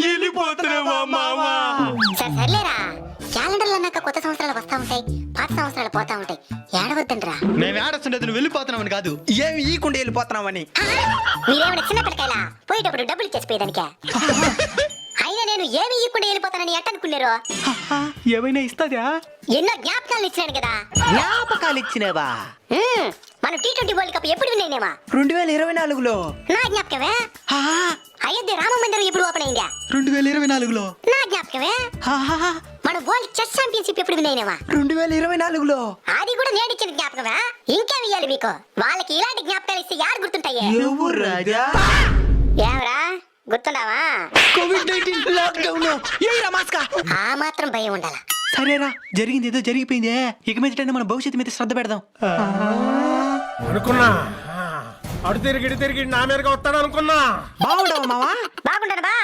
వెళ్ళిపోతున్నావా మావా? సర్లేరా, క్యాలెండర్లు అన్నాక కొత్త సంవత్సరాలు వస్తా ఉంటాయి, పాత సంవత్సరాలు పోతా ఉంటాయి. ఏడవద్దండ్రా. మేము ఏడొస్తుండేది నువ్వు వెళ్ళిపోతున్నావని కాదు, ఏమి ఈకుండా వెళ్ళిపోతున్నావని. మీరేమైనా చిన్న పిల్లకాయలా పోయేటప్పుడు డబ్బులు ఇచ్చేసిపోయేదానికే. అయినా నేను ఏమి ఇవ్వకుండా వెళ్ళిపోతానని ఎట్టనుకున్నారు? ఏమైనా ఇస్తాదా? ఎన్నో జ్ఞాపకాలు ఇచ్చినాను కదా. జ్ఞాపకాలు ఇచ్చినవా? మనం T20 వరల్డ్ కప్ ఎప్పుడు విన్నామా? 2024లో. నా జ్ఞాపకమే. అయోధ్య రామ మందిరం ఎప్పుడు ఓపెన్ అయిందా? 2024లో. నా జ్ఞాపకమే. మన వరల్డ్ చెస్ ఛాంపియన్షిప్ ఎప్పుడు విన్నామా? 2024లో. అది కూడా నేను ఇచ్చిన జ్ఞాపకమే. ఇంకేం ఇయ్యాలి మీకు? వాళ్ళకి ఇలాంటి జ్ఞాపకాలు ఇస్తే యారు గుర్తుంటాయి? ఎవరు రాజా? ఏమరా గుర్తున్నావా? COVID-19 lockdown. ఏరా మాస్కా? ఆ మాత్రం భయం ఉండాల. సరేరా, జరిగింది ఏదో జరిగిపోయిందే. ఇక మీద మన భవిష్యత్తు మీద శ్రద్ధ పెడదాం అనుకున్నా. అడు తిరిగి నా మీదగా వస్తాడు అనుకున్నా. బాగుండవా మావా? బాగుంటాను బా.